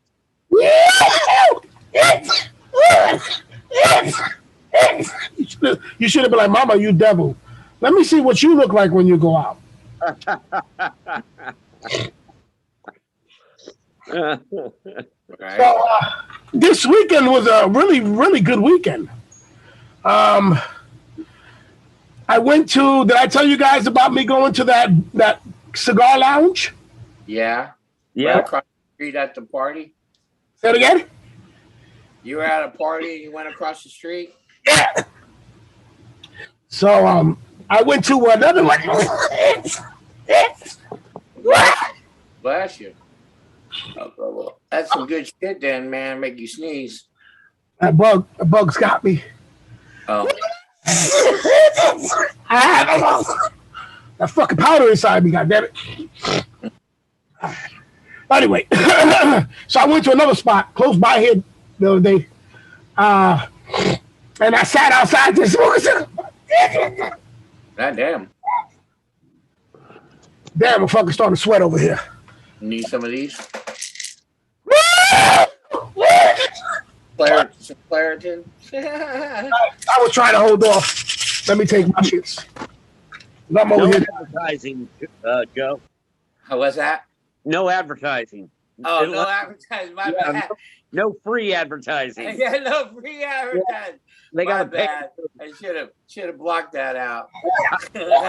You should have been like, Mama, you devil. Let me see what you look like when you go out. So this weekend was a really, really good weekend. I went to, did I tell you guys about me going to that cigar lounge? Yeah. Yeah. Right across the street at the party. Say it again? You were at a party and you went across the street? Yeah. So I went to another one. Bless you. Oh, that's some good shit then, man. Make you sneeze. That bug's got me. Oh. That fucking powder inside me, goddammit. Anyway, so I went to another spot close by here the other day. And I sat outside to smoke a cigar. God damn. Damn, I'm fucking starting to sweat over here. Need some of these? Claritin? I was trying to hold off. Let me take my shits. I'm over here. Advertising, Joe. How was that? No advertising. Oh, no advertising. My bad. No free advertising. Yeah, no free advertising. They got to pay. I should have blocked that out. All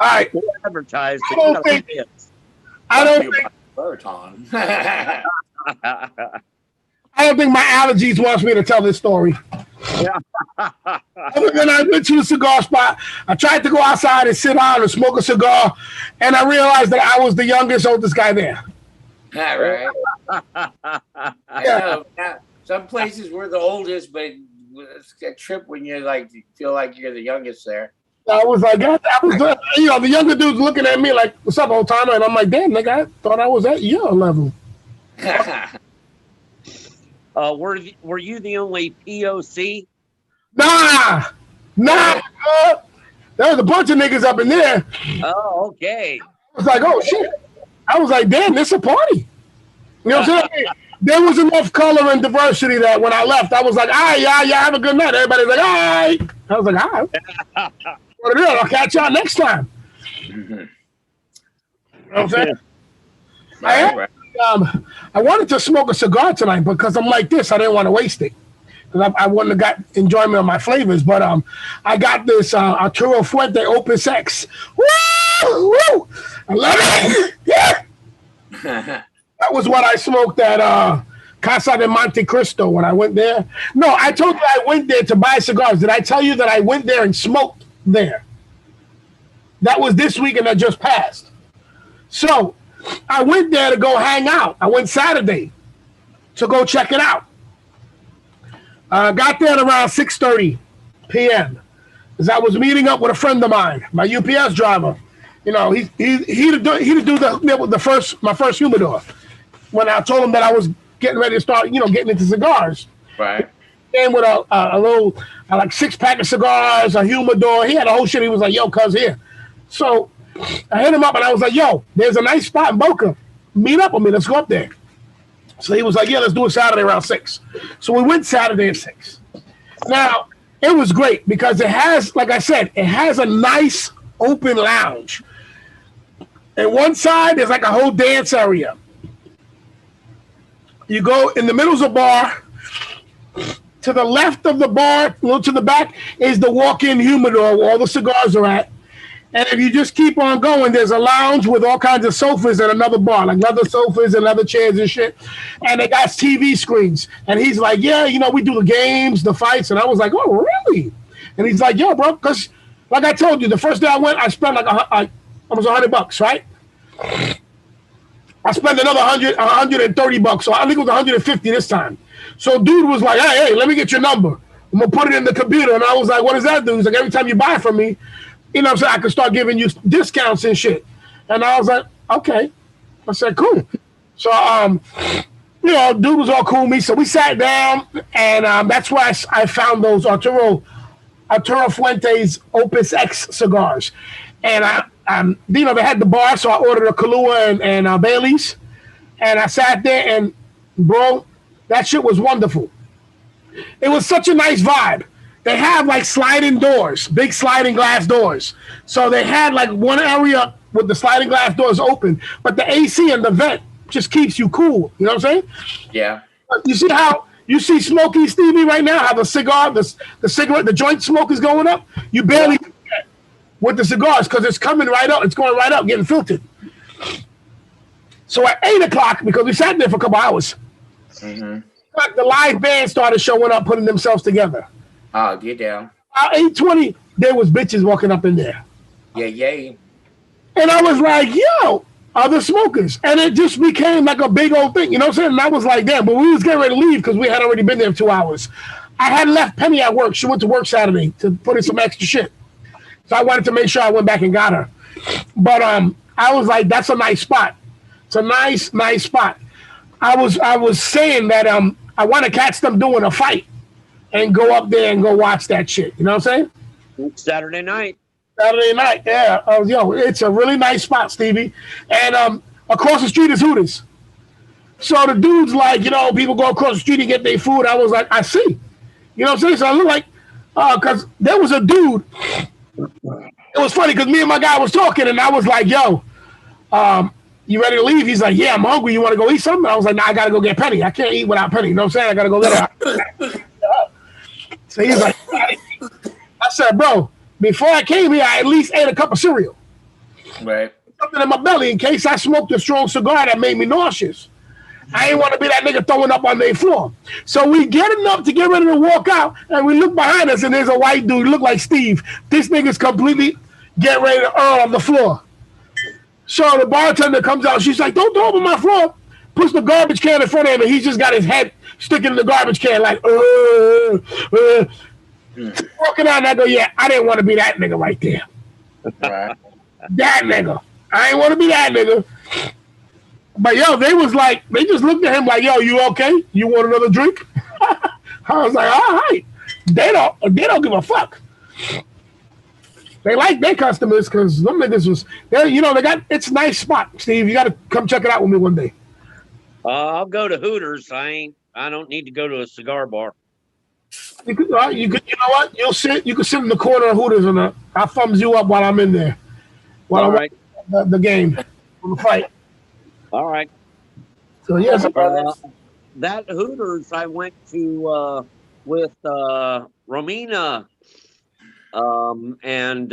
right. Advertise. I don't think. I don't think my allergies wants me to tell this story. Yeah. Other than I went to the cigar spot, I tried to go outside and sit down and smoke a cigar, and I realized that I was the oldest guy there. Yeah, right. I know. Some places we're the oldest, but it's a trip when you feel like you're the youngest there. I was like, the younger dude's looking at me like, "What's up, old timer?" And I'm like, "Damn, nigga, I thought I was at your level." Were you the only POC? Nah. There was a bunch of niggas up in there. Oh, okay. I was like, "Oh shit!" I was like, "Damn, this a party." You know what I'm saying? There was enough color and diversity that when I left, I was like, "All right, yeah, have a good night." Everybody's like, "All right." I was like, "All right." What it is, I'll catch y'all next time. You know what I'm saying? I wanted to smoke a cigar tonight because I'm like this. I didn't want to waste it because I wouldn't have got enjoyment of my flavors. But I got this Arturo Fuente Open Sex. Woo! Woo! I love it. Yeah. That was what I smoked at Casa de Monte Cristo when I went there. No, I told you I went there to buy cigars. Did I tell you that I went there and smoked there? That was this weekend that just passed. So I went there to go hang out. I went Saturday to go check it out. Got there at around 6:30 p.m. As I was meeting up with a friend of mine, my UPS driver. You know, he to do my first humidor. When I told him that I was getting ready to start, getting into cigars. Right. And with a little, like 6-pack of cigars, a humidor. He had a whole shit. He was like, "Yo, cuz here." So I hit him up and I was like, "Yo, there's a nice spot in Boca. Meet up with me. Let's go up there." So he was like, "Yeah, let's do it Saturday around 6." So we went Saturday at 6. Now, it was great because it has, like I said, it has a nice open lounge. And one side, there's like a whole dance area. You go in the middle of the bar. To the left of the bar, a little to the back, is the walk-in humidor where all the cigars are at. And if you just keep on going, there's a lounge with all kinds of sofas and another bar, like leather sofas and leather chairs and shit. And they got TV screens. And he's like, "Yeah, we do the games, the fights." And I was like, "Oh, really?" And he's like, "Yo, bro," because like I told you, the first day I went, I spent like almost $100, right? I spent another $130. So I think it was 150 this time. So dude was like, hey, let me get your number. I'm gonna put it in the computer. And I was like, what does that do? He's like, every time you buy from me, you know what I'm saying, I can start giving you discounts and shit. And I was like, okay. I said, cool. So you know, dude was all cool with me. So we sat down, and that's why I found those Arturo Fuentes Opus X cigars. And you know, they had the bar, so I ordered a Kahlua and Bailey's. And I sat there, and bro, that shit was wonderful. It was such a nice vibe. They have like sliding doors, big sliding glass doors. So they had like one area with the sliding glass doors open, but the AC and the vent just keeps you cool. You know what I'm saying? Yeah. You see how you see Smokey Stevie right now? How the cigarette, the joint smoke is going up. You barely get with the cigars because it's coming right up. It's going right up, getting filtered. So at 8:00, because we sat there for a couple hours, the live band started showing up, putting themselves together. Oh, get down. 8:20, there was bitches walking up in there. Yeah. And I was like, yo, other smokers. And it just became like a big old thing. You know what I'm saying? And I was like, damn, but we was getting ready to leave because we had already been there 2 hours. I had left Penny at work. She went to work Saturday to put in some extra shit. So I wanted to make sure I went back and got her. But I was like, that's a nice spot. It's a nice spot. I was saying that I want to catch them doing a fight and go up there and go watch that shit. You know what I'm saying? Saturday night, yeah. Yo, it's a really nice spot, Stevie. And across the street is Hooters. So the dude's like, you know, people go across the street and get their food. I was like, I see. You know what I'm saying? So I look like, because there was a dude. It was funny because me and my guy was talking, and I was like, yo, you ready to leave? He's like, yeah, I'm hungry. You want to go eat something? I was like, nah, I got to go get Penny. I can't eat without Penny. You know what I'm saying? I got to go get her. So he's like, I said, bro, before I came here, I at least ate a cup of cereal. Right. Something in my belly in case I smoked a strong cigar that made me nauseous. I ain't want to be that nigga throwing up on their floor. So we get enough to get ready to walk out, and we look behind us, and there's a white dude, look like Steve. This nigga's completely get ready to on the floor. So the bartender comes out. She's like, don't throw up on my floor. Puts the garbage can in front of him, and he's just got his head sticking in the garbage can like, walking out, and I go, yeah, I didn't want to be that nigga right there. Right. That nigga. I ain't want to be that nigga. But yo, they just looked at him like, yo, you okay? You want another drink? I was like, all right. They don't give a fuck. They like their customers because them niggas was there. You know, it's a nice spot, Steve. You got to come check it out with me one day. I'll go to Hooters. I don't need to go to a cigar bar. You could, you know what? You can sit in the corner of Hooters and I'll thumbs you up while I'm in there. While All I'm right. the game, the fight. All right. So yes, that Hooters I went to with Romina and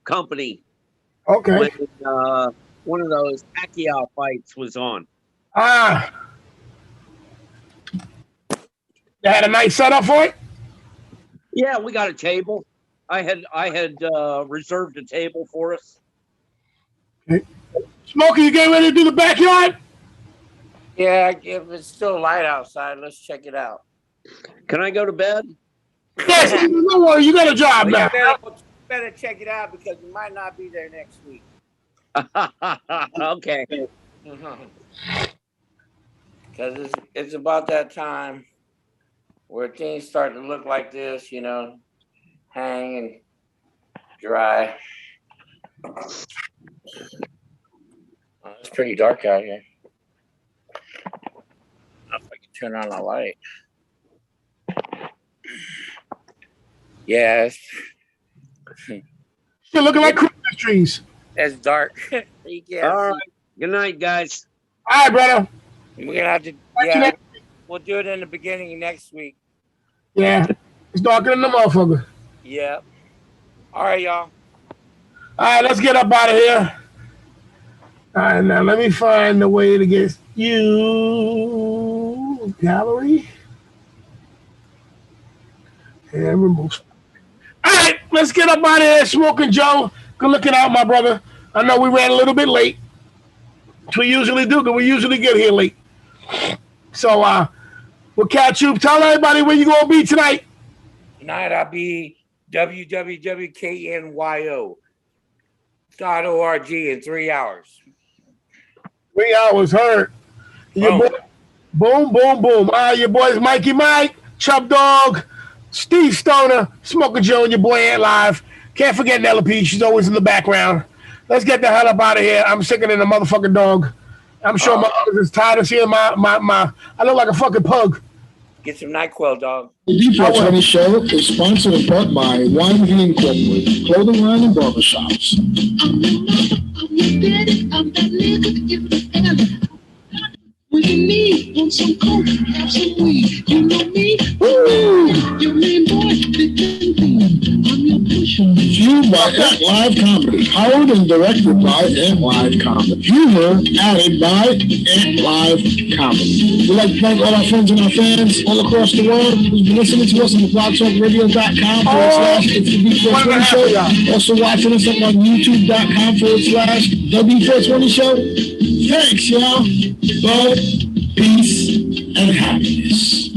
company. Okay. When one of those Pacquiao fights was on. They had a nice setup for it. Yeah, we got a table. I had reserved a table for us. Okay. Smokey, you getting ready to do the backyard? Yeah, if it's still light outside, let's check it out. Can I go to bed? Yes, don't worry, you got a job now. You better check it out because you might not be there next week. Okay. Because it's about that time where things start to look like this, you know, hang and dry. It's pretty dark out here. I don't know if I can turn on the light. Yeah, You're looking like Christmas trees. it's dark. You can't All see. right. Good night, guys. All right, brother. We're gonna have to. Watch you Yeah, next- we'll do it in the beginning of next week. Yeah, it's darker than the motherfucker. Yep. All right, y'all. All right, let's get up out of here. All right, now let me find the way to get you gallery and remove. All right, let's get up out of here. Smoking Joe, good looking out, my brother. I know we ran a little bit late. We usually do, because we usually get here late. So we'll catch you. Tell everybody where you gonna be tonight. Tonight I'll be www.knyo.org in 3 hours. 3 hours, heard. Your boy, boom, boom, boom. Your boys Mikey Mike, Chub Dog, Steve Stoner, Smoker Joe, and your boy Ant Live. Can't forget Nella P. She's always in the background. Let's get the hell up out of here. I'm sicker than a motherfucking dog. I'm sure my others is tired of seeing my I look like a fucking pug. Get some NyQuil, dog. The D420 Show is sponsored in part by YV Incorporated, clothing line and barbershops. When you need, want some coke, have some weed. You know me, your main boy, the thing. I'm your pusher. Viewed by Ant Live Comedy, powered and directed by Ant Live Comedy. Humor added by Ant Live Comedy. We'd like to thank all our friends and our fans all across the world who's been listening to us on the blogtalkradio.com/It's the D420 Show. Also watching us up on YouTube.com/The D420 Show. Thanks, y'all. Love, peace, and happiness.